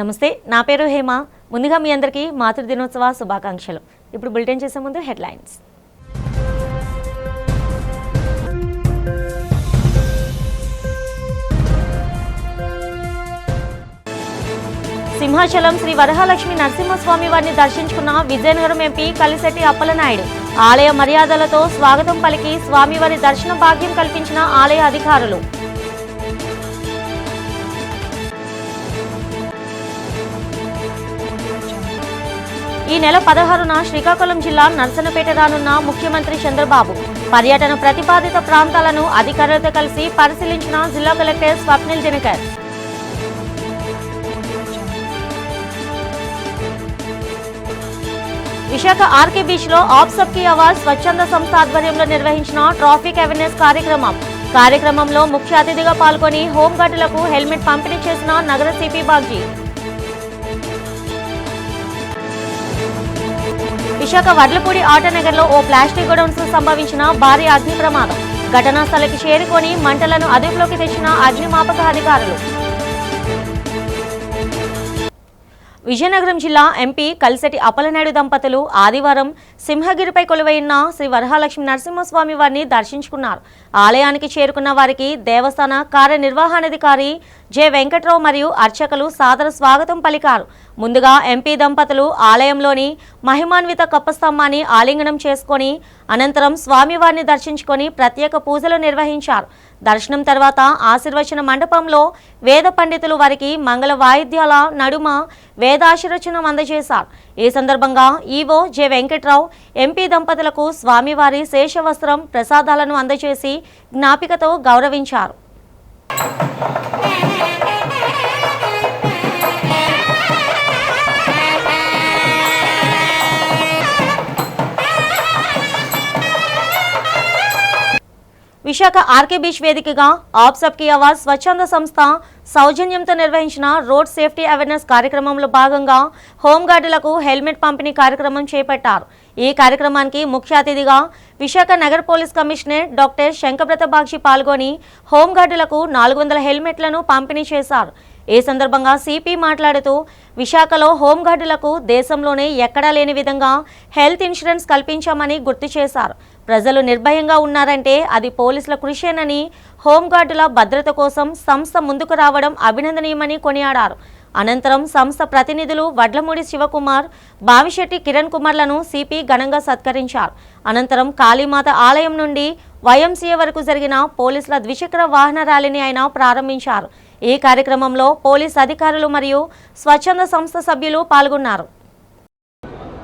నమస్తే, నా పేరు హేమ. ముందుగా మీ అందరికీ మాతృ దినోత్సవ శుభాకాంక్షలు. ఇప్పుడు బులెటిన్ చేసే ముందు హెడ్లైన్స్. సింహాచలం శ్రీ వరహాలక్ష్మి నరసింహస్వామి వారిని దర్శించుకున్న విజయనగరం ఎంపీ కలిశెట్టి అప్పలనాయుడు. ఆలయ మర్యాదలతో స్వాగతం పలికి స్వామివారి దర్శన భాగ్యం కల్పించిన ఆలయ అధికారులు. ఈ నెల 16న శ్రీకాకుళం జిల్లా నర్సన్నపేట రానున్న ముఖ్యమంత్రి చంద్రబాబు. పర్యటన ప్రతిపాదిత ప్రాంతాలను అధికారులతో కలిసి పరిశీలించిన జిల్లా collector Swapnil Dinakar. Visakha RK beach లో ఆప్ సబ్కీ ఆవాజ్ స్వచ్ఛంద సంస్థ ఆధ్వర్యంలో నిర్వహించిన ట్రాఫిక్ అవేర్నెస్ కార్యక్రమంలో ముఖ్య అతిథిగా పాల్గొని హోంగార్డులకు హెల్మెట్ పంపిణీ చేసిన నగర సిపి బాగ్జీ. విశాఖ వడ్లపూడి ఆటోనగర్లో ఓ ప్లాస్టిక్ గొడౌన్స్ సంభవించిన భారీ అగ్ని ప్రమాదం. ఘటనా స్థలికి చేరుకొని మంటలను అదుపులోకి తెచ్చిన అగ్నిమాపక అధికారులు. విజయనగరం జిల్లా ఎంపీ కలిశెట్టి అప్పలనాయుడు దంపతులు ఆదివారం సింహగిరిపై కొలువైన శ్రీ వరహాలక్ష్మి నరసింహస్వామి వారిని దర్శించుకున్నారు. ఆలయానికి చేరుకున్న వారికి దేవస్థాన కార్యనిర్వహణాధికారి జె వెంకట్రావు మరియు అర్చకులు సాదర స్వాగతం పలికారు. ముందుగా ఎంపీ దంపతులు ఆలయంలోని మహిమాన్విత కప్పస్తంభాన్ని ఆలింగనం చేసుకొని అనంతరం స్వామివారిని దర్శించుకొని ప్రత్యేక పూజలు నిర్వహించారు. దర్శనం తర్వాత ఆశీర్వచన మండపంలో వేద పండితులు వారికి మంగళ వాయిద్యాల నడుమ వేదాశీర్వచనం అందజేశారు. ఈ సందర్భంగా ఈవో జె వెంకట్రావు ఎంపీ దంపతులకు స్వామివారి శేషవస్త్రం ప్రసాదాలను అందజేసి జ్ఞాపికతో గౌరవించారు. విశాఖ ఆర్కే బీచ్ వేదికగా ఆప్ సబ్కీ ఆవాజ్ స్వచ్ఛంద సంస్థ సౌజన్యంతో నిర్వహించిన రోడ్ సేఫ్టీ అవేర్నెస్ కార్యక్రమంలో భాగంగా హోంగార్డులకు హెల్మెట్ పంపిణీ కార్యక్రమం చేపట్టారు. ఈ కార్యక్రమానికి ముఖ్య అతిథిగా విశాఖ నగర police commissioner doctor Shankhabrata Bagchi పాల్గొని హోంగార్డులకు 400 హెల్మెట్లను పంపిణీ చేశారు. ఈ సందర్భంగా సిపి మాట్లాడుతూ విశాఖలో హోంగార్డులకు దేశంలోనే ఎక్కడా లేని విధంగా హెల్త్ ఇన్సూరెన్స్ కల్పించామని గుర్తు చేశారు. ప్రజలు నిర్భయంగా ఉన్నారంటే అది పోలీసుల కృషేనని, హోంగార్డుల భద్రత కోసం సంస్థ ముందుకు రావడం అభినందనీయమని కొనియాడారు. అనంతరం సంస్థ ప్రతినిధులు వడ్లమూడి శివకుమార్, బావిశెట్టి కిరణ్ కుమార్లను సిపి ఘనంగా సత్కరించారు. అనంతరం కాళీమాత ఆలయం నుండి వైఎంసీఏ వరకు జరిగిన పోలీసుల ద్విచక్ర వాహన ర్యాలీని ఆయన ప్రారంభించారు. ఈ కార్యక్రమంలో పోలీస్ అధికారులు మరియు స్వచ్ఛంద సంస్థ సభ్యులు పాల్గొన్నారు.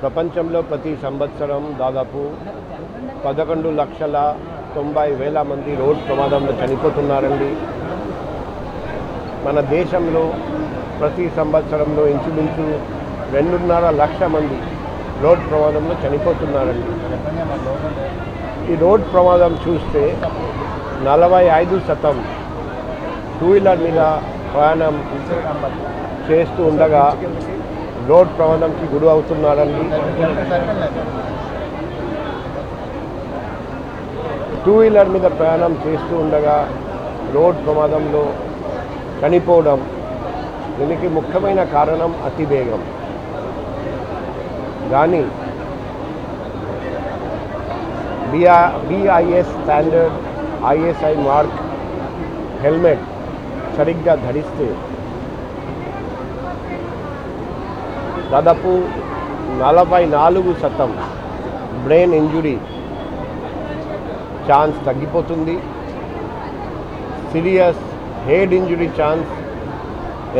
ప్రపంచంలో ప్రతి సంవత్సరం దాదాపు 11,90,000 మంది రోడ్ ప్రమాదంలో చనిపోతున్నారండి. మన దేశంలో ప్రతి సంవత్సరంలో ఇంచుమించు 2.5 లక్షల మంది రోడ్ ప్రమాదంలో చనిపోతున్నారండి. ఈ రోడ్ ప్రమాదం చూస్తే 45% టూ వీలర్ మీద ప్రయాణం చేస్తూ ఉండగా రోడ్ ప్రమాదంకి గురి అవుతున్నారండి. టూ వీలర్ మీద ప్రయాణం చేస్తూ ఉండగా రోడ్ ప్రమాదంలో చనిపోవడం, దీనికి ముఖ్యమైన కారణం అతివేగం. కానీ BIS standard ISI mark helmet సరిగ్గా ధరిస్తే దాదాపు 44% బ్రెయిన్ ఇంజురీ ఛాన్స్ తగ్గిపోతుంది. సీరియస్ హెడ్ ఇంజురీ ఛాన్స్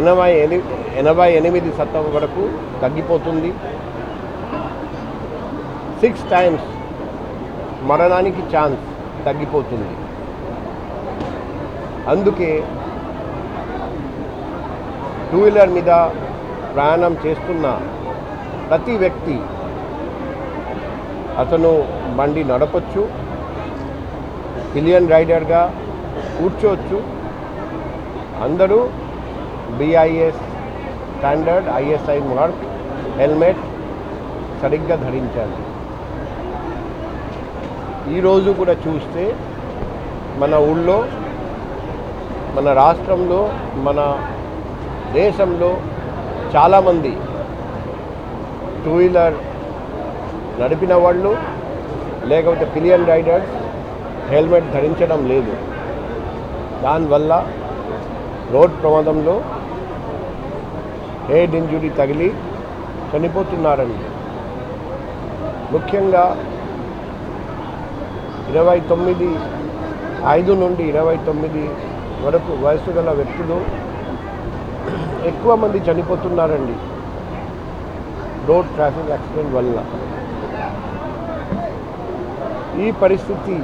88% వరకు తగ్గిపోతుంది. 6 times మరణానికి ఛాన్స్ తగ్గిపోతుంది. అందుకే టూ వీలర్ మీద ప్రయాణం చేస్తున్న ప్రతి వ్యక్తి అతను బండి నడపచ్చు, పిలియన్ రైడర్గా కూర్చోవచ్చు. అందరూ BIS standard ISI mark helmet సరిగ్గా ధరించాలి. ఈరోజు కూడా చూస్తే మన ఊళ్ళో, మన రాష్ట్రంలో, మన దేశంలో చాలామంది టూ వీలర్ నడిపిన వాళ్ళు లేకపోతే పిలియన్ రైడర్స్ హెల్మెట్ ధరించడం లేదు. దానివల్ల రోడ్ ప్రమాదంలో హెడ్ ఇంజురీ తగిలి చనిపోతున్నారండి. ముఖ్యంగా 5 నుండి 29 వరకు వయసు గల వ్యక్తులు ఎక్కువ మంది చనిపోతున్నారండి రోడ్ ట్రాఫిక్ యాక్సిడెంట్ వల్ల. ఈ పరిస్థితి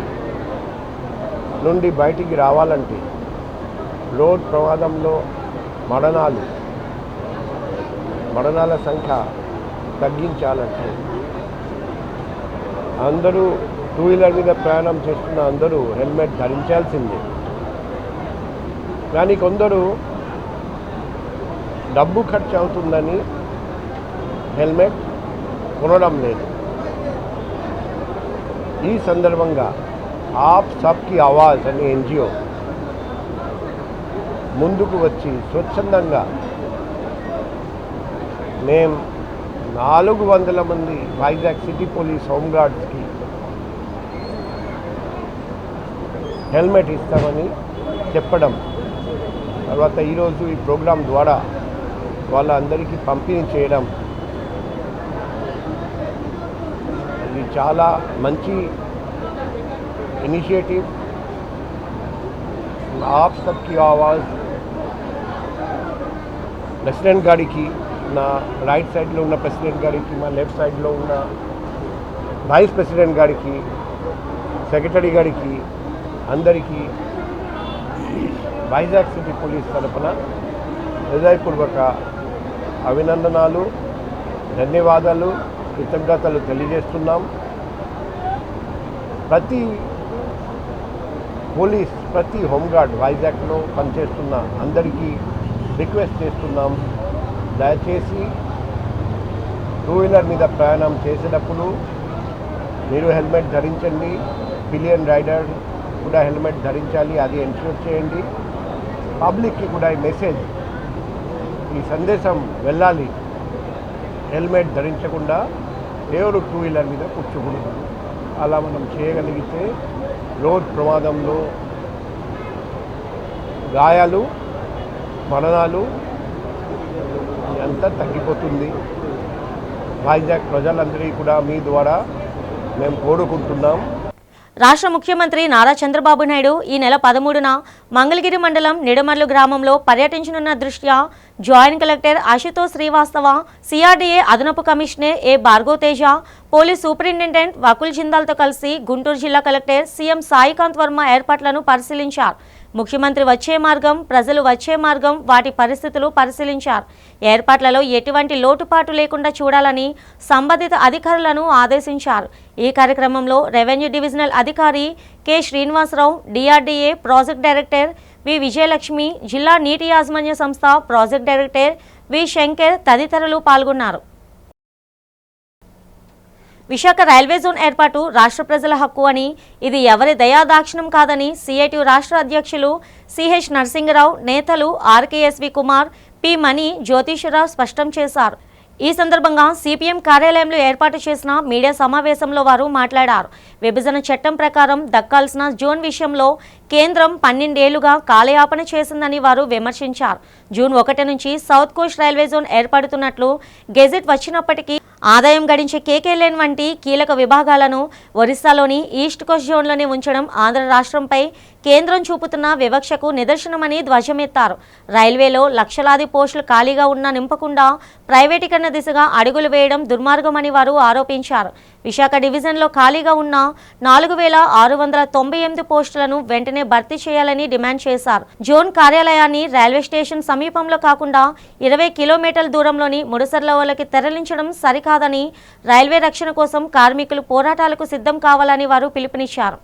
నుండి బయటికి రావాలంటే రోడ్ ప్రమాదంలో మరణాల సంఖ్య తగ్గించాలంటే అందరూ టూ వీలర్ మీద ప్రయాణం చేస్తున్న అందరూ హెల్మెట్ ధరించాల్సిందే. కానీ కొందరు డబ్బు ఖర్చు అవుతుందని హెల్మెట్ కొనడం లేదు. ఈ సందర్భంగా ఆప్ సబ్కి ఆవాజ్ అనే ఎన్జిఓ ముందుకు వచ్చి స్వచ్ఛందంగా మేము 400 మంది వైజాగ్ సిటీ పోలీస్ హోంగార్డ్స్కి హెల్మెట్ ఇస్తామని చెప్పడం, తర్వాత ఈరోజు ఈ ప్రోగ్రాం ద్వారా వాళ్ళందరికీ పంపిణీ చేయడం, ఇది చాలా మంచి ఇనిషియేటివ్. ఆప్ సబ్కి ఆవాజ్ ప్రెసిడెంట్ గారికి, నా రైట్ సైడ్లో ఉన్న ప్రెసిడెంట్ గారికి, మా లెఫ్ట్ సైడ్లో ఉన్న వైస్ ప్రెసిడెంట్ గారికి, సెక్రటరీ గారికి, అందరికీ వైజాగ్ సిటీ పోలీస్ తరఫున హృదయపూర్వక అభినందనలు, ధన్యవాదాలు, కృతజ్ఞతలు తెలియజేస్తున్నాం. ప్రతి హోంగార్డ్ వైజాగ్లో పనిచేస్తున్న అందరికీ రిక్వెస్ట్ చేస్తున్నాం, దయచేసి టూ వీలర్ మీద ప్రయాణం చేసేటప్పుడు మీరు హెల్మెట్ ధరించండి. పిలియన్ రైడర్ కూడా హెల్మెట్ ధరించాలి, అది ఎన్ష్యూర్ చేయండి. పబ్లిక్కి కూడా ఈ మెసేజ్, ఈ సందేశం వెళ్ళాలి. హెల్మెట్ ధరించకుండా ఎవరు టూ వీలర్ మీద కూర్చోకూడదు. అలా మనం చేయగలిగితే రోడ్ ప్రమాదంలో గాయాలు, మరణాలు అంతా తగ్గిపోతుంది. వైజాగ్ ప్రజలందరికీ కూడా మీ ద్వారా మేము కోరుకుంటున్నాం. రాష్ట్ర ముఖ్యమంత్రి నారా చంద్రబాబు నాయుడు ఈ నెల 13న మంగళగిరి మండలం నిడమర్లు గ్రామంలో పర్యటించనున్న దృష్ట్యా joint collector Ashutosh Srivastava, CRDA అదనపు కమిషనర్ ఏ భార్గవ్ తేజ, పోలీస్ సూపరింటెండెంట్ వకుల్ జిందాల్తో కలిసి గుంటూరు జిల్లా కలెక్టర్ సీఎం సాయికాంత్ వర్మ ఏర్పాట్లను పరిశీలించారు. ముఖ్యమంత్రి వచ్చే మార్గం, ప్రజలు వచ్చే మార్గం, వాటి పరిస్థితులు పరిశీలించారు. ఏర్పాట్లలో ఎటువంటి లోటుపాటు లేకుండా చూడాలని సంబంధిత అధికారులను ఆదేశించారు. ఈ కార్యక్రమంలో రెవెన్యూ డివిజనల్ అధికారి K Srinivasarao, DRDA project director V Vijayalakshmi, జిల్లా నీటి యాజమాన్య సంస్థ ప్రాజెక్ట్ డైరెక్టర్ వి శంకర్ తదితరులు పాల్గొన్నారు. విశాఖ రైల్వే జోన్ ఏర్పాటు రాష్ట్ర ప్రజల హక్కు అని, ఇది ఎవరి దయాదాక్షిణం కాదని సిఐటియు రాష్ట్ర అధ్యక్షులు సిహెచ్ నరసింగరావు, నేతలు ఆర్కేఎస్వి కుమార్, పి మణి, జ్యోతిషరావు స్పష్టం చేశారు. ఈ సందర్భంగా సిపిఎం కార్యాలయంలో ఏర్పాటు చేసిన మీడియా సమావేశంలో వారు మాట్లాడారు. విభజన చట్టం ప్రకారం దక్కాల్సిన జోన్ విషయంలో కేంద్రం 12 ఏళ్లుగా కాలయాపన చేసిందని వారు విమర్శించారు. జూన్ 1 నుంచి సౌత్ కోస్ట్ రైల్వే జోన్ ఏర్పడుతున్నట్లు గెజెట్ వచ్చినప్పటికీ ఆదాయం గడించే కేకే లేన్ వంటి కీలక విభాగాలను ఒరిస్సాలోని ఈస్ట్ కోస్ట్ జోన్లోనే ఉంచడం ఆంధ్ర రాష్ట్రంపై కేంద్రం చూపుతున్న వివక్షకు నిదర్శనమని ధ్వజమెత్తారు. రైల్వేలో లక్షలాది పోస్టులు ఖాళీగా ఉన్నా నింపకుండా ప్రైవేటీకరణ దిశగా అడుగులు వేయడం దుర్మార్గమని వారు ఆరోపించారు. విశాఖ డివిజన్లో ఖాళీగా ఉన్న 4698 పోస్టులను వెంటనే భర్తీ చేయాలని డిమాండ్ చేశారు. జోన్ కార్యాలయాన్ని రైల్వే స్టేషన్ సమీపంలో కాకుండా 20 కిలోమీటర్ల దూరంలోని ముడసర్లవలకి తరలించడం సరికాదని, రైల్వే రక్షణ కోసం కార్మికులు పోరాటాలకు సిద్ధం కావాలని వారు పిలుపునిచ్చారు.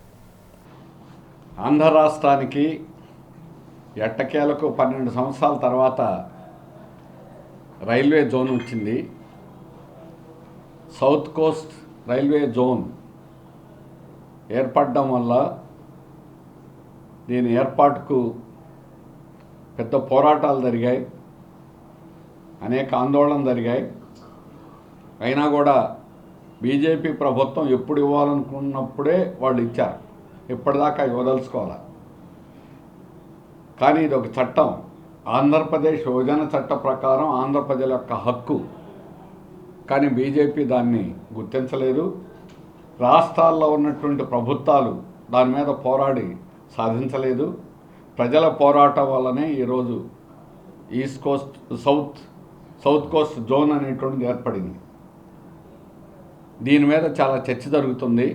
ఆంధ్ర రాష్ట్రానికి ఎట్టకేలకు 12 సంవత్సరాల తర్వాత రైల్వే జోన్ వచ్చింది. సౌత్ కోస్ట్ రైల్వే జోన్ ఏర్పడడం వల్ల దీని ఏర్పాటుకు పెద్ద పోరాటాలు జరిగాయి. అనేక ఆందోళనలు జరిగాయి. అయినా కూడా బీజేపీ ప్రభుత్వం ఎప్పుడు ఇవ్వాలనుకున్నప్పుడే వాళ్ళు ఇచ్చారు, ఇప్పటిదాకా ఇవ్వదలుచుకోవాలి. కానీ ఇది ఒక చట్టం, ఆంధ్రప్రదేశ్ విభజన చట్ట ప్రకారం ఆంధ్ర ప్రజల యొక్క హక్కు. కానీ బీజేపీ దాన్ని గుర్తించలేదు. రాష్ట్రాల్లో ఉన్నటువంటి ప్రభుత్వాలు దాని మీద పోరాడి సాధించలేదు. ప్రజల పోరాటం వల్లనే ఈరోజు east Coast south Coast zone అనేటువంటిది ఏర్పడింది. దీని మీద చాలా చర్చ జరుగుతుంది.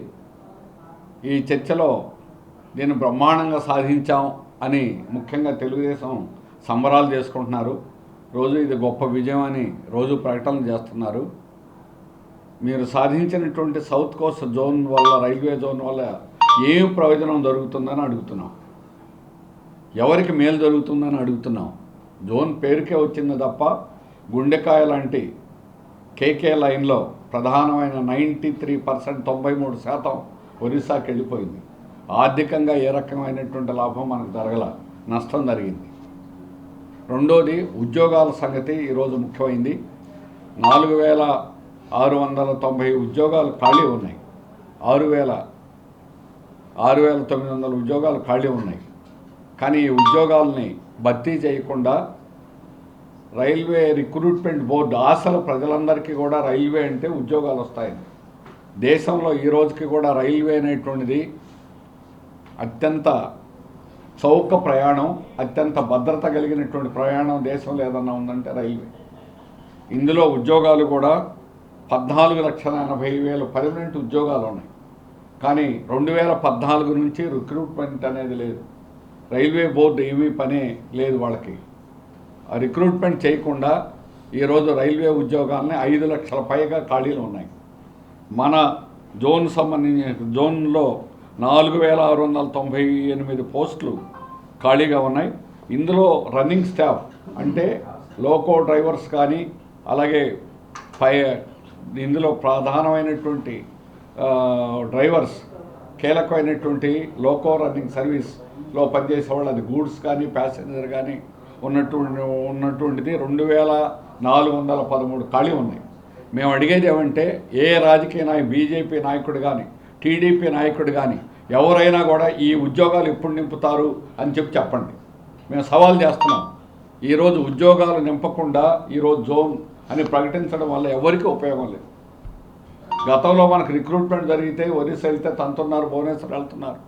ఈ చర్చలో దీన్ని బ్రహ్మాండంగా సాధించాం అని ముఖ్యంగా తెలుగుదేశం సంబరాలు చేసుకుంటున్నారు. రోజు ఇది గొప్ప విజయం అని రోజు ప్రకటనలు చేస్తున్నారు. మీరు సాధించినటువంటి సౌత్ కోస్ట్ జోన్ వల్ల, రైల్వే జోన్ వల్ల ఏం ప్రయోజనం జరుగుతుందని అడుగుతున్నాం. ఎవరికి మేలు జరుగుతుందని అడుగుతున్నాం. జోన్ పేరుకే వచ్చింది తప్ప గుండెకాయ లాంటి కేకే లైన్లో ప్రధానమైన 93% 93% ఒరిస్సాకి వెళ్ళిపోయింది. ఆర్థికంగా ఏ రకమైనటువంటి లాభం మనకు జరగల, నష్టం జరిగింది. రెండోది ఉద్యోగాల సంగతి ఈరోజు ముఖ్యమైంది. 4690 ఉద్యోగాలు ఖాళీ ఉన్నాయి. 6900 ఉద్యోగాలు ఖాళీ ఉన్నాయి. కానీ ఈ ఉద్యోగాలని భర్తీ చేయకుండా రైల్వే రిక్రూట్మెంట్ బోర్డు ఆశలు ప్రజలందరికీ కూడా రైల్వే అంటే ఉద్యోగాలు వస్తాయని. దేశంలో ఈ రోజుకి కూడా రైల్వే అనేటువంటిది అత్యంత చౌక ప్రయాణం, అత్యంత భద్రత కలిగినటువంటి ప్రయాణం దేశంలో ఏదన్నా ఉందంటే రైల్వే. ఇందులో ఉద్యోగాలు కూడా 14,80,000 పర్మనెంట్ ఉద్యోగాలు ఉన్నాయి. కానీ 2014 నుంచి రిక్రూట్మెంట్ అనేది లేదు. రైల్వే బోర్డు ఏమీ పనే లేదు వాళ్ళకి. ఆ రిక్రూట్మెంట్ చేయకుండా ఈరోజు రైల్వే ఉద్యోగాలని 5 లక్షల పైగా ఖాళీలు ఉన్నాయి. మన జోన్లో 4698 పోస్టులు ఖాళీగా ఉన్నాయి. ఇందులో రన్నింగ్ స్టాఫ్ అంటే లోకో డ్రైవర్స్ కానీ, అలాగే ఇందులో ప్రధానమైనటువంటి డ్రైవర్స్, కీలకమైనటువంటి లోకో రన్నింగ్ సర్వీస్లో పనిచేసేవాళ్ళు, అది గూడ్స్ కానీ ప్యాసింజర్ కానీ ఉన్నటువంటిది 2413 ఖాళీ ఉన్నాయి. మేము అడిగేది ఏమంటే ఏ రాజకీయ బీజేపీ నాయకుడు కానీ, టీడీపీ నాయకుడు కానీ ఎవరైనా కూడా ఈ ఉద్యోగాలు ఎప్పుడు నింపుతారు అని చెప్పండి. మేము సవాల్ చేస్తున్నాం. ఈరోజు ఉద్యోగాలు నింపకుండా ఈరోజు జోన్ అని ప్రకటించడం వల్ల ఎవరికీ ఉపయోగం లేదు. గతంలో మనకు రిక్రూట్మెంట్ జరిగితే ఒరిస్సా వెళ్తే తంతున్నారు, భువనేశ్వర్ వెళ్తున్నారు.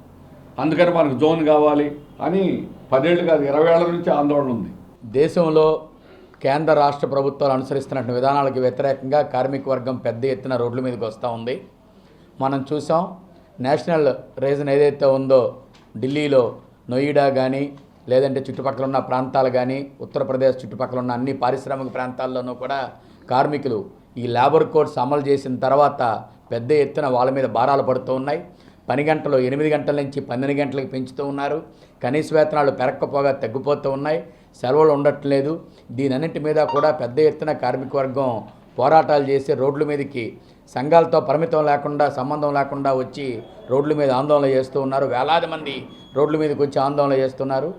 అందుకని మనకు జోన్ కావాలి అని 10 ఏళ్ళు కాదు 20 ఏళ్ల నుంచి ఆందోళన ఉంది. దేశంలో కేంద్ర రాష్ట్ర ప్రభుత్వాలు అనుసరిస్తున్న విధానాలకు వ్యతిరేకంగా కార్మిక వర్గం పెద్ద ఎత్తున రోడ్ల మీదకి వస్తూ ఉంది. మనం చూసాం. నేషనల్ రీజన్ ఏదైతే ఉందో ఢిల్లీలో నోయిడా కానీ, లేదంటే చుట్టుపక్కల ఉన్న ప్రాంతాలు కానీ, ఉత్తరప్రదేశ్ చుట్టుపక్కల ఉన్న అన్ని పారిశ్రామిక ప్రాంతాల్లోనూ కూడా కార్మికులు ఈ లేబర్ కోడ్స్ అమలు చేసిన తర్వాత పెద్ద ఎత్తున వాళ్ళ మీద భారాలు పడుతూ ఉన్నాయి. పని గంటలు 8 గంటల నుంచి 12 గంటలకు పెంచుతూ ఉన్నారు. కనీస వేతనాలు పెరక్కపోగా తగ్గిపోతూ ఉన్నాయి. సెలవులు ఉండట్లేదు. దీనన్నింటి మీద కూడా పెద్ద ఎత్తున కార్మిక వర్గం పోరాటాలు చేసి రోడ్ల మీదకి సంఘాలతో పరిమితం లేకుండా, సంబంధం లేకుండా వచ్చి రోడ్ల మీద ఆందోళన చేస్తూ ఉన్నారు. వేలాది మంది రోడ్ల మీదకి వచ్చి ఆందోళన చేస్తున్నారు.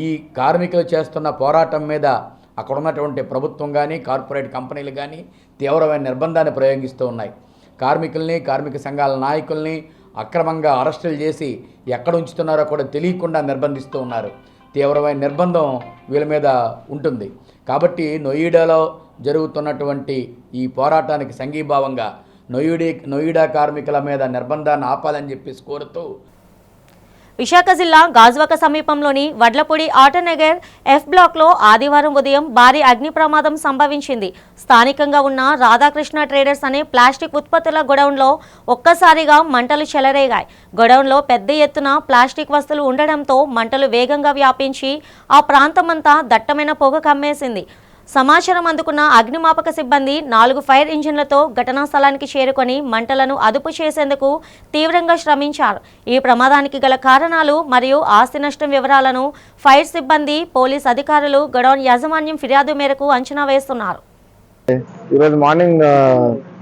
ఈ కార్మికులు చేస్తున్న పోరాటం మీద అక్కడ ఉన్నటువంటి ప్రభుత్వం కానీ, కార్పొరేట్ కంపెనీలు కానీ తీవ్రమైన నిర్బంధాన్ని ప్రయోగిస్తూ ఉన్నాయి. కార్మికుల్ని, కార్మిక సంఘాల నాయకుల్ని అక్రమంగా అరెస్టులు చేసి ఎక్కడ ఉంచుతున్నారో కూడా తెలియకుండా నిర్బంధిస్తూ ఉన్నారు. తీవ్రమైన నిర్బంధం వీళ్ళ మీద ఉంటుంది. కాబట్టి నోయిడాలో జరుగుతున్నటువంటి ఈ పోరాటానికి సంఘీభావంగా నోయిడా కార్మికుల మీద నిర్బంధాన్ని ఆపాలని చెప్పేసి కోరుతూ విశాఖ జిల్లా గాజువాక సమీపంలోని వడ్లపూడి ఆటోనగర్ ఎఫ్ బ్లాక్లో ఆదివారం ఉదయం భారీ అగ్ని ప్రమాదం సంభవించింది. స్థానికంగా ఉన్న రాధాకృష్ణ ట్రేడర్స్ అనే ప్లాస్టిక్ ఉత్పత్తుల గొడౌన్లో ఒక్కసారిగా మంటలు చెలరేగాయి. గొడౌన్లో పెద్ద ఎత్తున ప్లాస్టిక్ వస్తువులు ఉండడంతో మంటలు వేగంగా వ్యాపించి ఆ ప్రాంతమంతా దట్టమైన పొగ కమ్మేసింది. సమాచారం అందుకున్న అగ్నిమాపక సిబ్బంది 4 ఫైర్ ఇంజిన్లతో ఘటనా స్థలానికి చేరుకొని మంటలను అదుపు చేసేందుకు తీవ్రంగా శ్రమించారు. ఈ ప్రమాదానికి గల కారణాలు మరియు ఆస్తి నష్టం వివరాలను ఫైర్ సిబ్బంది, పోలీస్ అధికారులు గొడౌన్ యాజమాన్యం ఫిర్యాదు మేరకు అంచనా వేస్తున్నారు. ఈరోజు మార్నింగ్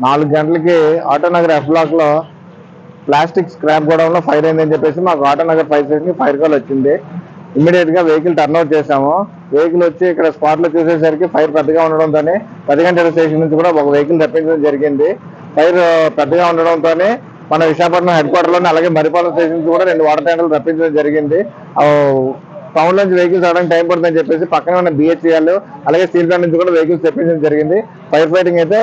4 గంటలకి ఆటోనగర్ ఎఫ్ బ్లాక్ లో ప్లాస్టిక్ స్క్రాప్ గొడౌన్ లో ఫైర్ అయిందని చెప్పేసి మాకు ఆటోనగర్ ఫైర్ స్టేషన్ కి ఫైర్ కాల్ వచ్చింది. ఇమ్మీడియట్గా వెహికల్ టర్న్ అవుట్ చేసాము. వెహికల్ వచ్చి ఇక్కడ స్పాట్లో చూసేసరికి ఫైర్ పెద్దగా ఉండడంతో 10 గంటల స్టేషన్ నుంచి కూడా ఒక వెహికల్ తెప్పించడం జరిగింది. ఫైర్ పెద్దగా ఉండడంతో మన విశాఖపట్నం హెడ్ క్వార్టర్లోనే అలాగే మరిపాలెం స్టేషన్ నుంచి కూడా 2 వాటర్ ట్యాంకులు రప్పించడం జరిగింది. టౌన్ నుంచి వెహికల్స్ రావడానికి టైం పడుతుందని చెప్పేసి పక్కనే ఉన్న BHEL అలాగే స్టీల్ ప్లాంట్ నుంచి కూడా వెహికల్స్ తెప్పించడం జరిగింది. ఫైర్ ఫైటింగ్ అయితే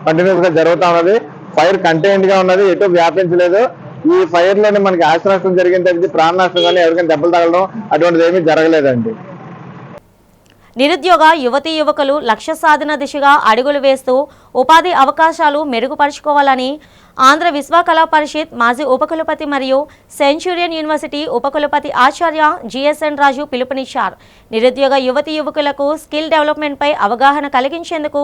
కంటిన్యూస్ గా జరుగుతూ ఉన్నది. ఫైర్ కంటైన్డ్ గా ఉన్నది, ఎటు వ్యాపించలేదు. ఈ ఫైర్ లోనే మనకి ఆస్తి నష్టం జరిగింది తప్పించి ప్రాణ నష్టం కానీ ఎవరికైనా దెబ్బలు తగలడం అటువంటిది ఏమీ జరగలేదండి. నిరుద్యోగ యువతీ యువకులు లక్ష్య సాధన దిశగా అడుగులు వేస్తూ ఉపాధి అవకాశాలు మెరుగుపరుచుకోవాలని ఆంధ్ర విశ్వకళా పరిషత్ మాజీ ఉపకులపతి మరియు సెంచూరియన్ యూనివర్సిటీ ఉపకులపతి ఆచార్య GSN రాజు పిలుపునిచ్చారు. నిరుద్యోగ యువతీ యువకులకు స్కిల్ డెవలప్మెంట్పై అవగాహన కలిగించేందుకు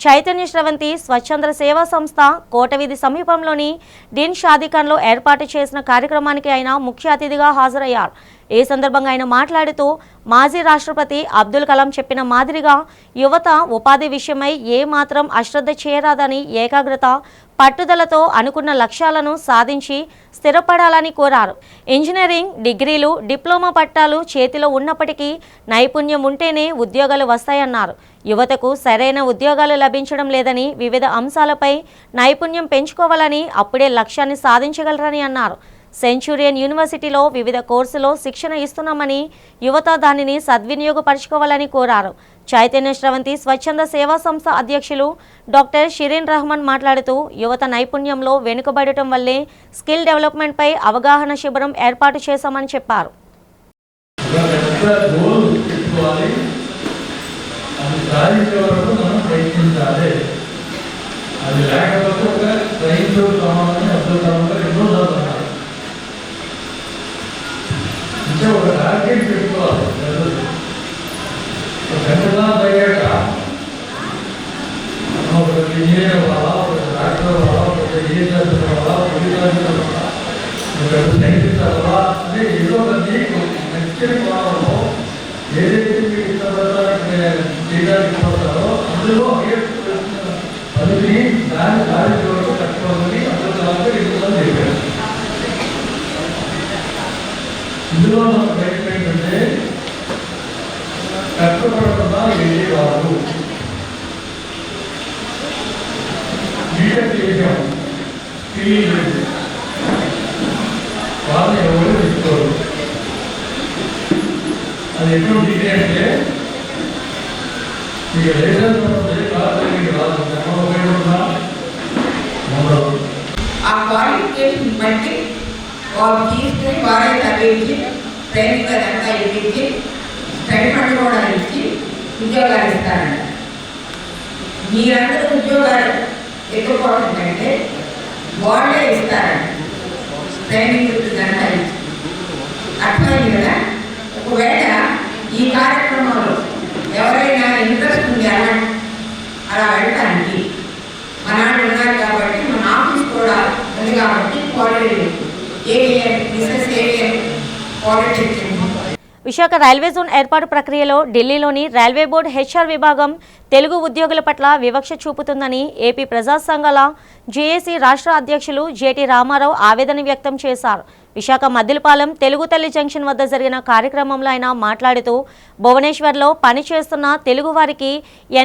చైతన్య స్రవంతి స్వచ్ఛంద సేవా సంస్థ కోటవీధి సమీపంలోని డిన్ షాదీఖాన్లో ఏర్పాటు చేసిన కార్యక్రమానికి ఆయన ముఖ్య అతిథిగా హాజరయ్యారు. ఈ సందర్భంగా ఆయన మాట్లాడుతూ మాజీ రాష్ట్రపతి అబ్దుల్ కలాం చెప్పిన మాదిరిగా యువత ఉపాధి విషయమై ఏమాత్రం అశ్రద్ధ చేయరాదని, ఏకాగ్రత పట్టుదలతో అనుకున్న లక్ష్యాలను సాధించి స్థిరపడాలని కోరారు. ఇంజనీరింగ్ డిగ్రీలు, డిప్లొమా పట్టాలు చేతిలో ఉన్నప్పటికీ నైపుణ్యం ఉంటేనే ఉద్యోగాలు వస్తాయన్నారు. యువతకు సరైన ఉద్యోగాలు లభించడం లేదని, వివిధ అంశాలపై నైపుణ్యం పెంచుకోవాలని, అప్పుడే లక్ష్యాన్ని సాధించగలరని అన్నారు. సెంచూరియన్ యూనివర్సిటీలో వివిధ కోర్సులో శిక్షణ ఇస్తున్నామని, యువత దానిని సద్వినియోగపరచుకోవాలని కోరారు. చైతన్య స్రవంతి స్వచ్ఛంద సేవా సంస్థ అధ్యక్షులు డాక్టర్ షిరీన్ రహమాన్ మాట్లాడుతూ యువత నైపుణ్యంలో వెనుకబడటం వల్లే స్కిల్ డెవలప్మెంట్పై అవగాహన శిబిరం ఏర్పాటు చేశామని చెప్పారు. ఒక టార్గెట్ పెట్టుకోవాలి. అయ్యాక ఒక ఇంజనీర్ అవ్వాలా, ఒక డాక్టర్ అవ్వాలా, ఒక ఏజ్ అవ్వాలా, పోలీస్ ఆఫీసర్ అవ్వాలా, ఒక సైంటిస్ట్ అవ్వాలా అంటే ఏదో ఒక మీకు నచ్చిన కోణంలో ఏదైతే మీకు ఇష్టపడడానికి చేయడానికి పోతారో అందులో పదిని దారి వరకు కట్టుకోవాలని అందులో కాబట్టి ఎక్కువ చెప్పారు. ఇందులో మనకు ప్రయత్నం ఏంటంటే కష్టపడకుండా వెళ్ళేవారు బీటెక్ చేసాం, వాళ్ళని ఎవరు తీసుకోరు. అది ఎటువంటి డిగ్రీ అంటే ఇక లైసెన్స్ రాదు, ఆ క్వాలిఫికేషన్ బట్టి వాళ్ళు తీసుకుని వారే తగ్గించి ట్రైనింగ్ అదంతా ఇప్పించి స్టైఫండ్ కూడా ఇచ్చి ఉద్యోగాలు ఇస్తారంట. మీరందరూ ఉద్యోగాలు ఎక్కువడం కంటే వాళ్ళే ఇస్తారంట ట్రైనింగ్ ఇదంతా ఇచ్చి. అర్థమైంది కదా. ఒకవేళ ఈ కార్యక్రమంలో ఎవరైనా ఇంట్రెస్ట్ ఉంది అలా వెళ్ళటానికి మనాడు ఉన్నారు కాబట్టి మన ఆఫీస్ కూడా ఉంది కాబట్టి విశాఖ రైల్వే జోన్ ఏర్పాటు ప్రక్రియలో ఢిల్లీలోని రైల్వే బోర్డు HR విభాగం తెలుగు ఉద్యోగుల పట్ల వివక్ష చూపుతుందని ఏపీ ప్రజా సంఘాల జేఏసీ రాష్ట్ర అధ్యక్షులు JT రామారావు ఆవేదన వ్యక్తం చేశారు. విశాఖ మద్దిలపాలెం తెలుగు తల్లి జంక్షన్ వద్ద జరిగిన కార్యక్రమంలో ఆయన మాట్లాడుతూ భువనేశ్వర్లో పనిచేస్తున్న తెలుగు వారికి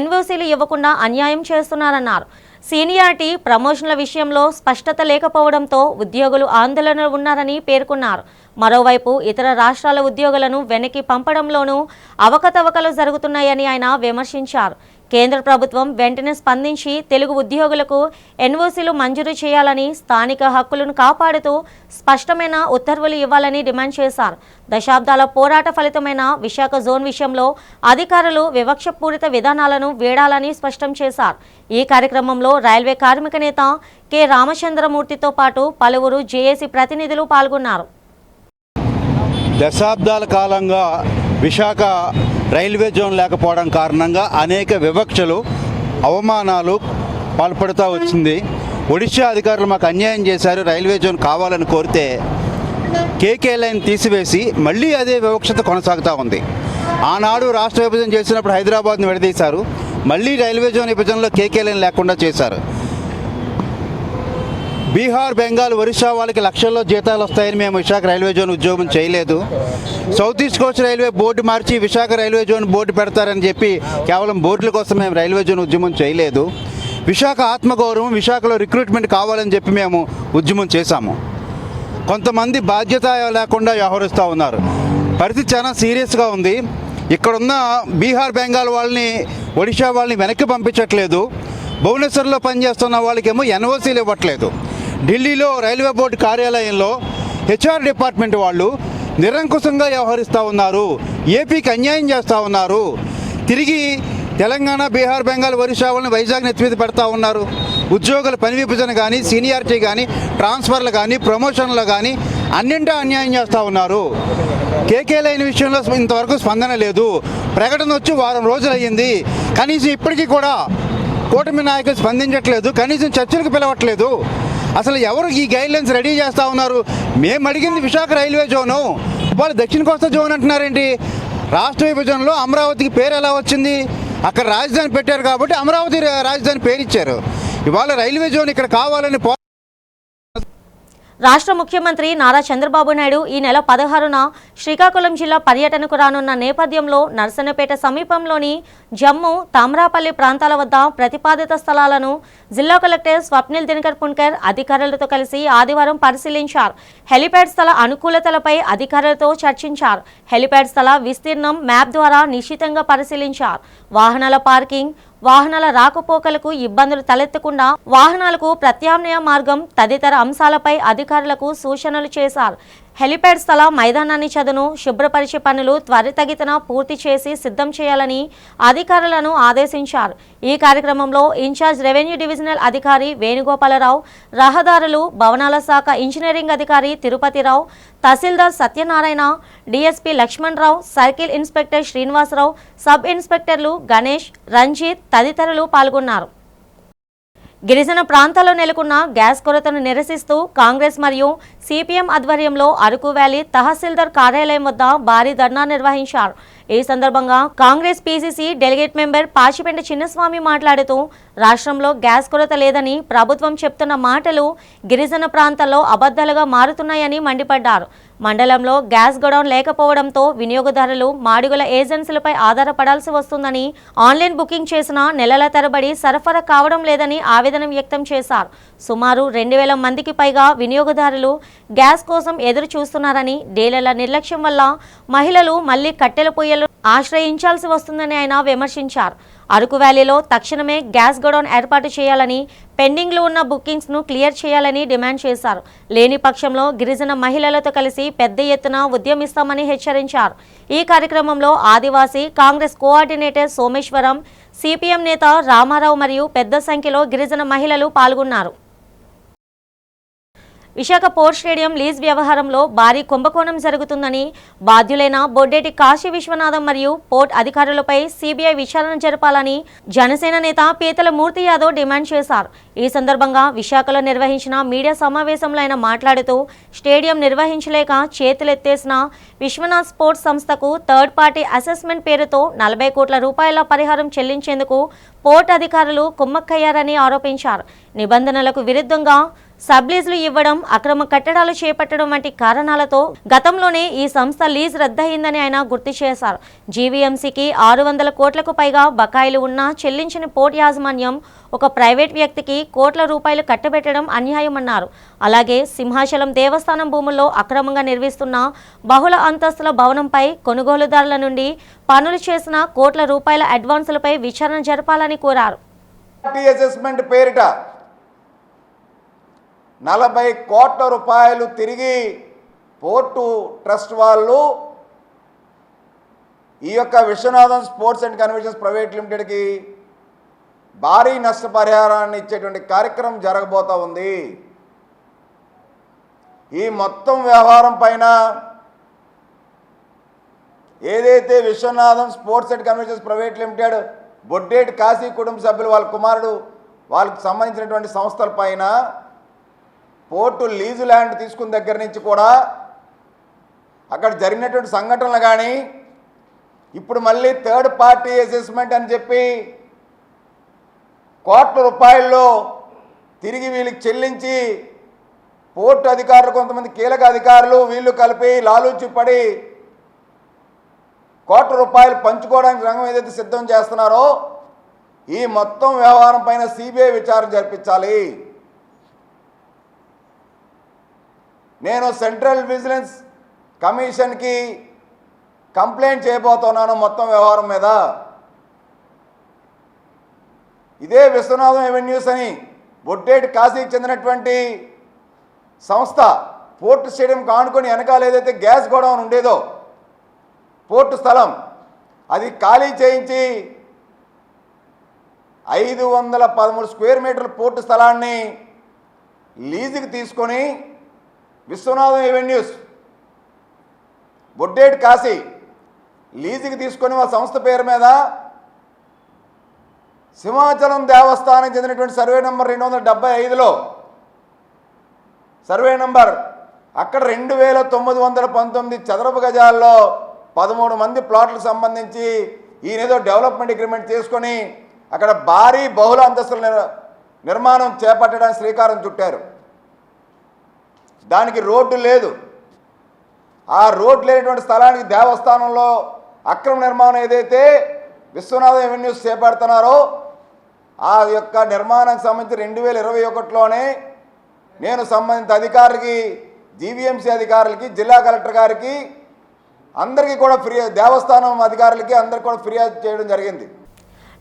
NOCలు ఇవ్వకుండా అన్యాయం చేస్తున్నారన్నారు. సీనియారిటీ ప్రమోషన్ల విషయంలో స్పష్టత లేకపోవడంతో ఉద్యోగులు ఆందోళనలో ఉన్నారని పేర్కొన్నారు. మరోవైపు ఇతర రాష్ట్రాల ఉద్యోగులను వెనక్కి పంపడంలోనూ అవకతవకలు జరుగుతున్నాయని ఆయన విమర్శించారు. కేంద్ర ప్రభుత్వం వెంటనే స్పందించి తెలుగు ఉద్యోగులకు NOCలు మంజూరు చేయాలని, స్థానిక హక్కులను కాపాడుతూ స్పష్టమైన ఉత్తర్వులు ఇవ్వాలని డిమాండ్ చేశారు. దశాబ్దాల పోరాట ఫలితమైన విశాఖ జోన్ విషయంలో అధికారులు వివక్షపూరిత విధానాలను వీడాలని స్పష్టం చేశారు. ఈ కార్యక్రమంలో రైల్వే కార్మిక నేత కె రామచంద్రమూర్తితో పాటు పలువురు జేఏసీ ప్రతినిధులు పాల్గొన్నారు. దశాబ్దాల కాలంగా విశాఖ రైల్వే జోన్ లేకపోవడం కారణంగా అనేక వివక్షలు, అవమానాలు పాల్పడుతూ వచ్చింది. ఒడిశా అధికారులు మాకు అన్యాయం చేశారు, రైల్వే జోన్ కావాలని కోరితే కేకే లైన్ తీసివేసి మళ్ళీ అదే వివక్షత కొనసాగుతూ ఉంది. ఆనాడు రాష్ట్ర విభజన చేసినప్పుడు హైదరాబాద్ని విడదీశారు, మళ్ళీ రైల్వే జోన్ విభజనలో కేకే లైన్ లేకుండా చేశారు. బీహార్, బెంగాల్, ఒరిస్సా వాళ్ళకి లక్షల్లో జీతాలు వస్తాయని మేము విశాఖ రైల్వే జోన్ ఉద్యోగం చేయలేదు. South east coast railway board మార్చి విశాఖ రైల్వే జోన్ బోర్డు పెడతారని చెప్పి కేవలం బోర్డుల కోసం మేము రైల్వే జోన్ ఉద్యమం చేయలేదు. విశాఖ ఆత్మగౌరవం, విశాఖలో రిక్రూట్మెంట్ కావాలని చెప్పి మేము ఉద్యమం చేశాము. కొంతమంది బాధ్యత లేకుండా వ్యవహరిస్తూ ఉన్నారు. పరిస్థితి చాలా సీరియస్గా ఉంది. ఇక్కడున్న బీహార్, బెంగాల్ వాళ్ళని, ఒడిషా వాళ్ళని వెనక్కి పంపించట్లేదు. భువనేశ్వర్లో పనిచేస్తున్న వాళ్ళకేమో ఎన్ఓసీలు ఇవ్వట్లేదు. ఢిల్లీలో రైల్వే బోర్డు కార్యాలయంలో హెచ్ఆర్ డిపార్ట్మెంట్ వాళ్ళు నిరంకుశంగా వ్యవహరిస్తూ ఉన్నారు. ఏపీకి అన్యాయం చేస్తూ ఉన్నారు. తిరిగి తెలంగాణ, బీహార్, బెంగాల్, ఒరిస్సా వాళ్ళని వైజాగ్ నెత్తి మీద పెడతా ఉన్నారు. ఉద్యోగుల పని విభజన కానీ, సీనియారిటీ కానీ, ట్రాన్స్ఫర్లు కానీ, ప్రమోషన్లు కానీ అన్నింటా అన్యాయం చేస్తూ ఉన్నారు. కేకే లైన్ విషయంలో ఇంతవరకు స్పందన లేదు. ప్రకటన వచ్చి వారం రోజులు అయ్యింది. కనీసం ఇప్పటికీ కూడా కూటమి నాయకులు స్పందించట్లేదు. కనీసం చర్చలకు పిలవట్లేదు. అసలు ఎవరు ఈ గైడ్లైన్స్ రెడీ చేస్తూ ఉన్నారు? మేము అడిగింది విశాఖ రైల్వే జోను, వాళ్ళు దక్షిణ కోస్తా జోన్ అంటున్నారేంటి? రాష్ట్ర విభజనలో అమరావతికి పేరు ఎలా వచ్చింది? అక్కడ రాజధాని పెట్టారు కాబట్టి అమరావతి రాజధాని పేరు ఇచ్చారు. ఇవాళ రైల్వే జోన్ ఇక్కడ కావాలని రాష్ట్ర ముఖ్యమంత్రి నారా చంద్రబాబు నాయుడు ఈ నెల 16న శ్రీకాకుళం జిల్లా పర్యటనకు రానున్న నేపథ్యంలో నర్సన్నపేట సమీపంలోని జమ్ము, తామ్రాపల్లి ప్రాంతాల వద్ద ప్రతిపాదిత స్థలాలను జిల్లా కలెక్టర్ స్వప్నిల్ దినకర్ పున్కర్ అధికారులతో కలిసి ఆదివారం పరిశీలించారు. హెలిప్యాడ్ స్థల అనుకూలతలపై అధికారులతో చర్చించారు. హెలిప్యాడ్ స్థల విస్తీర్ణం మ్యాప్ ద్వారా నిశితంగా పరిశీలించారు. వాహనాల పార్కింగ్, వాహనాల రాకపోకలకు ఇబ్బందులు తలెత్తకుండా వాహనాలకు ప్రత్యామ్నాయ మార్గం తదితర అంశాలపై అధికారులకు సూచనలు చేశారు. హెలిప్యాడ్ స్థల మైదానాన్ని చదును శుభ్రపరిచే పనులు త్వరితగతిన పూర్తి చేసి సిద్ధం చేయాలని అధికారులను ఆదేశించారు. ఈ కార్యక్రమంలో ఇన్ఛార్జ్ రెవెన్యూ డివిజనల్ అధికారి వేణుగోపాలరావు, రహదారులు, భవనాల శాఖ ఇంజనీరింగ్ అధికారి తిరుపతిరావు, తహసీల్దార్ Satyanarayana, DSP Lakshmanarao, circle inspector Srinivasarao, sub ఇన్స్పెక్టర్లు గణేష్, రంజిత్ తదితరులు పాల్గొన్నారు. గిరిజన ప్రాంతాల్లో నెలకొన్న గ్యాస్ కొరతను నిరసిస్తూ కాంగ్రెస్ మరియు సిపిఎం ఆధ్వర్యంలో అరకు వ్యాలీ తహసీల్దార్ కార్యాలయం వద్ద భారీ ధర్నా నిర్వహించారు. ఈ సందర్భంగా Congress PCC delegate member Pachipenta Chinnaswamy మాట్లాడుతూ రాష్ట్రంలో గ్యాస్ కొరత లేదని ప్రభుత్వం చెప్తున్న మాటలు గిరిజన ప్రాంతాల్లో అబద్ధాలుగా మారుతున్నాయని మండిపడ్డారు. మండలంలో గ్యాస్ గోడౌన్ లేకపోవడంతో వినియోగదారులు మాడుగుల ఏజెన్సీలపై ఆధారపడాల్సి వస్తుందని, ఆన్లైన్ బుకింగ్ చేసిన నెలల తరబడి సరఫరా కావడం లేదని ఆవేదన వ్యక్తం చేశారు. సుమారు 2000 మందికి పైగా వినియోగదారులు గ్యాస్ కోసం ఎదురు చూస్తున్నారని, డీలర్ల నిర్లక్ష్యం వల్ల మహిళలు మళ్లీ కట్టెల పొయ్యలు ఆశ్రయించాల్సి వస్తుందని ఆయన విమర్శించారు. అరకు వ్యాలీలో తక్షణమే గ్యాస్ గోడౌన్ ఏర్పాటు చేయాలని, పెండింగ్లో ఉన్న బుకింగ్స్ ను క్లియర్ చేయాలని డిమాండ్ చేశారు. లేని పక్షంలో గిరిజన మహిళలతో కలిసి పెద్ద ఎత్తున ఉద్యమిస్తామని హెచ్చరించారు. ఈ కార్యక్రమంలో ఆదివాసీ కాంగ్రెస్ కోఆర్డినేటర్ సోమేశ్వరం, సిపిఎం నేత రామారావు మరియు పెద్ద సంఖ్యలో గిరిజన మహిళలు పాల్గొన్నారు. విశాఖ పోర్ట్ స్టేడియం లీజ్ వ్యవహారంలో భారీ కుంభకోణం జరుగుతుందని, బాధ్యులైన బొడ్డేటి కాశీ విశ్వనాథం మరియు పోర్ట్ అధికారులపై సిబిఐ విచారణ జరపాలని జనసేన నేత పీతల మూర్తి యాదవ్ డిమాండ్ చేశారు. ఈ సందర్భంగా విశాఖలో నిర్వహించిన మీడియా సమావేశంలో ఆయన మాట్లాడుతూ స్టేడియం నిర్వహించలేక చేతులెత్తేసిన విశ్వనాథ్ స్పోర్ట్స్ సంస్థకు థర్డ్ పార్టీ అసెస్మెంట్ పేరుతో 40 కోట్ల రూపాయల పరిహారం చెల్లించేందుకు పోర్ట్ అధికారులు కుమ్మక్కయ్యారని ఆరోపించారు. నిబంధనలకు విరుద్ధంగా సబ్లీజులు ఇవ్వడం, అక్రమ కట్టడాలు చేపట్టడం వంటి కారణాలతో గతంలోనే ఈ సంస్థ లీజ్ రద్దయిందని ఆయన గుర్తు చేశారు. జీవీఎంసీకి 600 కోట్లకు పైగా బకాయిలు ఉన్నా చెల్లించిన పోర్ట్ యాజమాన్యం ఒక ప్రైవేట్ వ్యక్తికి కోట్ల రూపాయలు కట్టబెట్టడం అన్యాయమన్నారు. అలాగే సింహాచలం దేవస్థానం భూముల్లో అక్రమంగా నిర్మిస్తున్న బహుళ అంతస్తుల భవనంపై కొనుగోలుదారుల నుండి పనులు చేసిన కోట్ల రూపాయల అడ్వాన్సులపై విచారణ జరపాలని కోరారు. అసెస్మెంట్ పేరిట 40 కోట్ల రూపాయలు తిరిగి పోర్టు ట్రస్ట్ వాళ్ళు ఈ యొక్క Viswanatham sports and conventions private లిమిటెడ్కి భారీ నష్టపరిహారాన్ని ఇచ్చేటువంటి కార్యక్రమం జరగబోతూ ఉంది. ఈ మొత్తం వ్యవహారం పైన ఏదైతే Viswanatham sports and conventions private limited, Boddeti Kasi కుటుంబ సభ్యులు, వాళ్ళ కుమారుడు, వాళ్ళకి సంబంధించినటువంటి సంస్థల పైన పోర్టు లీజు ల్యాండ్ తీసుకున్న దగ్గర నుంచి కూడా అక్కడ జరిగినటువంటి సంఘటనలు కానీ, ఇప్పుడు మళ్ళీ థర్డ్ పార్టీ అసెస్మెంట్ అని చెప్పి కోట్ల రూపాయల్లో తిరిగి వీళ్ళకి చెల్లించి పోర్టు అధికారులు, కొంతమంది కీలక అధికారులు వీళ్ళు కలిపి లాలూచి పడి ₹1,00,00,000 పంచుకోవడానికి రంగం ఏదైతే సిద్ధం చేస్తున్నారో ఈ మొత్తం వ్యవహారం పైన సిబిఐ విచారణ జరిపించాలి. నేను సెంట్రల్ విజిలెన్స్ కమిషన్కి కంప్లైంట్ చేయబోతున్నాను మొత్తం వ్యవహారం మీద. ఇదే విశ్వనాథం ఎవెన్యూస్ అని బొడ్డేటి కాశీకి చెందినటువంటి సంస్థ పోర్టు స్టేడియం కానుకొని వెనకాల ఏదైతే గ్యాస్ గోడౌన్ ఉండేదో పోర్టు స్థలం అది ఖాళీ చేయించి 513 స్క్వేర్ మీటర్ల పోర్టు స్థలాన్ని లీజుకి తీసుకొని విశ్వనాథం ఎవెన్యూస్ బొడ్డేటి కాశీ లీజుకి తీసుకొని వాళ్ళ సంస్థ పేరు మీద సింహాచలం దేవస్థానం చెందినటువంటి సర్వే నంబర్ 275లో సర్వే నంబర్ అక్కడ 2919 చదరపు గజాల్లో 13 మంది ప్లాట్లకు సంబంధించి ఈయనేదో డెవలప్మెంట్ అగ్రిమెంట్ చేసుకొని అక్కడ భారీ బహుళ అంతస్తుల నిర్మాణం చేపట్టడానికి శ్రీకారం చుట్టారు. దానికి రోడ్డు లేదు. ఆ రోడ్డు లేనటువంటి స్థలానికి దేవస్థానంలో అక్రమ నిర్మాణం ఏదైతే విశ్వనాథం ఎవెన్యూస్ చేపడుతున్నారో ఆ యొక్క నిర్మాణానికి సంబంధించి 2021లోనే నేను సంబంధిత అధికారులకి, జీవీఎంసీ అధికారులకి, జిల్లా కలెక్టర్ గారికి అందరికీ కూడా దేవస్థానం అధికారులకి అందరికీ కూడా ఫిర్యాదు చేయడం జరిగింది.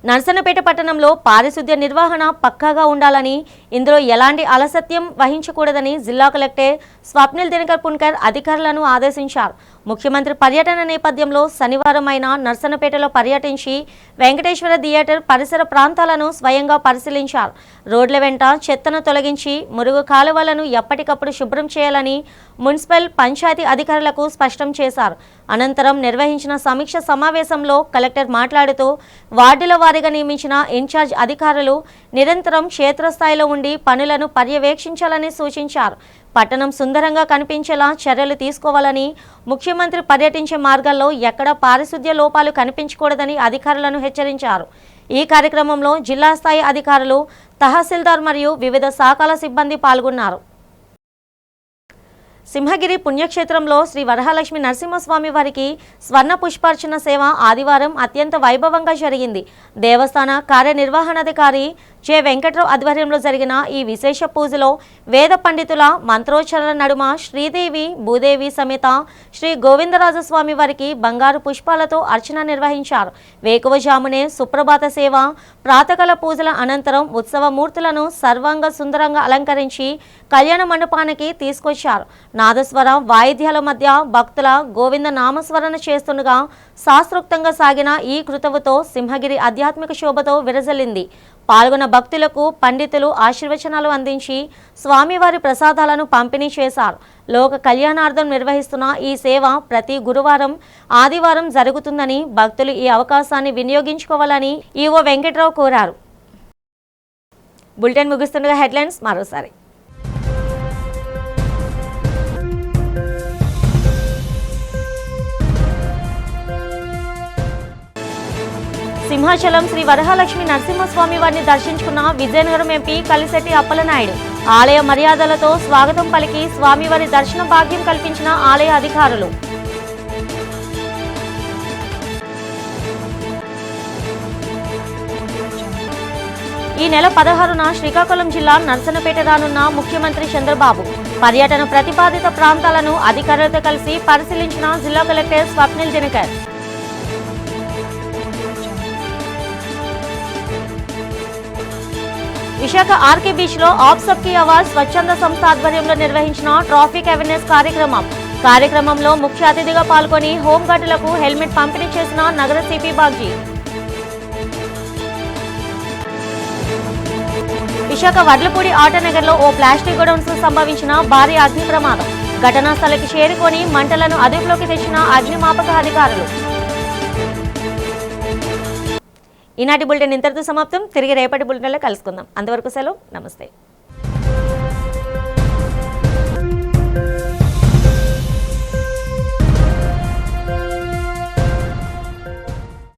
నర్సన్నపేట పట్టణంలో పారిశుద్ధ్య నిర్వహణ పక్కాగా ఉండాలని, ఇందులో ఎలాంటి అలసత్యం వహించకూడదని జిల్లా కలెక్టర్ స్వప్నిల్ దినకర్ పున్కర్ అధికారులను ఆదేశించారు. ముఖ్యమంత్రి పర్యటన నేపథ్యంలో శనివారం ఆయన నర్సన్నపేటలో పర్యటించి వెంకటేశ్వర థియేటర్ పరిసర ప్రాంతాలను స్వయంగా పరిశీలించారు. రోడ్ల వెంట చెత్తను తొలగించి మురుగు కాలువలను ఎప్పటికప్పుడు శుభ్రం చేయాలని మున్సిపల్, పంచాయతీ అధికారులకు స్పష్టం చేశారు. అనంతరం నిర్వహించిన సమీక్ష సమావేశంలో కలెక్టర్ మాట్లాడుతూ వార్డుల వారీగా నియమించిన ఇన్ఛార్జ్ అధికారులు నిరంతరం క్షేత్రస్థాయిలో ఉండి పనులను పర్యవేక్షించాలని సూచించారు. పట్టణం సుందరంగా కనిపించేలా చర్యలు తీసుకోవాలని, ముఖ్యమంత్రి పర్యటించే మార్గాల్లో ఎక్కడ పారిశుద్ధ్య లోపాలు కనిపించకూడదని అధికారులను హెచ్చరించారు. ఈ కార్యక్రమంలో జిల్లా స్థాయి అధికారులు, తహసీల్దార్ మరియు వివిధ శాఖల సిబ్బంది పాల్గొన్నారు. సింహగిరి పుణ్యక్షేత్రంలో శ్రీ వరహాలక్ష్మి నరసింహస్వామి వారికి స్వర్ణ పుష్పార్చన సేవ ఆదివారం అత్యంత వైభవంగా జరిగింది. దేవస్థాన కార్యనిర్వహణాధికారి జె వెంకట్రావు ఆధ్వర్యంలో జరిగిన ఈ విశేష పూజలో వేద పండితుల మంత్రోచ్చరణ నడుమ శ్రీదేవి, భూదేవి సమేత శ్రీ గోవిందరాజస్వామి వారికి బంగారు పుష్పాలతో అర్చన నిర్వహించారు. వేకువజామునే సుప్రభాత సేవ, ప్రాతకాల పూజల అనంతరం ఉత్సవమూర్తులను సర్వాంగ సుందరంగా అలంకరించి కళ్యాణ మండపానికి తీసుకొచ్చారు. నాదస్వర వాయిద్యాల మధ్య భక్తుల గోవింద నామస్మరణ చేస్తుండగా శాస్త్రోక్తంగా సాగిన ఈ కృతవుతో సింహగిరి ఆధ్యాత్మిక శోభతో విరజల్లింది. పాల్గొన్న భక్తులకు పండితులు ఆశీర్వచనాలు అందించి స్వామివారి ప్రసాదాలను పంపిణీ చేశారు. లోక కళ్యాణార్థం నిర్వహిస్తున్న ఈ సేవ ప్రతి గురువారం, ఆదివారం జరుగుతుందని భక్తులు ఈ అవకాశాన్ని వినియోగించుకోవాలని ఈవో వెంకట్రావు కోరారు. బులెటిన్ ముగుస్తుండగా హెడ్లైన్స్ మరోసారి. సింహాచలం శ్రీ వరహాలక్ష్మి నరసింహస్వామి వారిని దర్శించుకున్న విజయనగరం ఎంపీ కలిశెట్టి అప్పలనాయుడు. ఆలయ మర్యాదలతో స్వాగతం పలికి స్వామివారి దర్శన భాగ్యం కల్పించిన ఆలయ అధికారులు. ఈ నెల 16న శ్రీకాకుళం జిల్లా నర్సన్నపేట రానున్న ముఖ్యమంత్రి చంద్రబాబు. పర్యటన ప్రతిపాదిత ప్రాంతాలను అధికారులతో కలిసి పరిశీలించిన జిల్లా collector Swapnil Dinakar. Visakha RK beach లో ఆప్ సబ్కీ ఆవాజ్ స్వచ్ఛంద సంస్థ ఆధ్వర్యంలో నిర్వహించిన ట్రాఫిక్ అవేర్నెస్ కార్యక్రమంలో ముఖ్య అతిథిగా పాల్గొని హోంగార్డులకు హెల్మెట్ పంపిణీ చేసిన నగర సిపి బాగ్జీ. విశాఖ వడ్లపూడి ఆటోనగర్లో ఓ ప్లాస్టిక్ గొడౌన్స్ సంభవించిన భారీ అగ్ని ప్రమాదం. ఘటనా స్థలికి చేరుకొని మంటలను అదుపులోకి తెచ్చిన అగ్నిమాపక అధికారులు. ఈనాటి బులెటిన్ ఇంతటితో సమాప్తం. తిరిగి రేపటి బులెటిన్లో కలుసుకుందాం. అంతవరకు సెలవు. నమస్తే.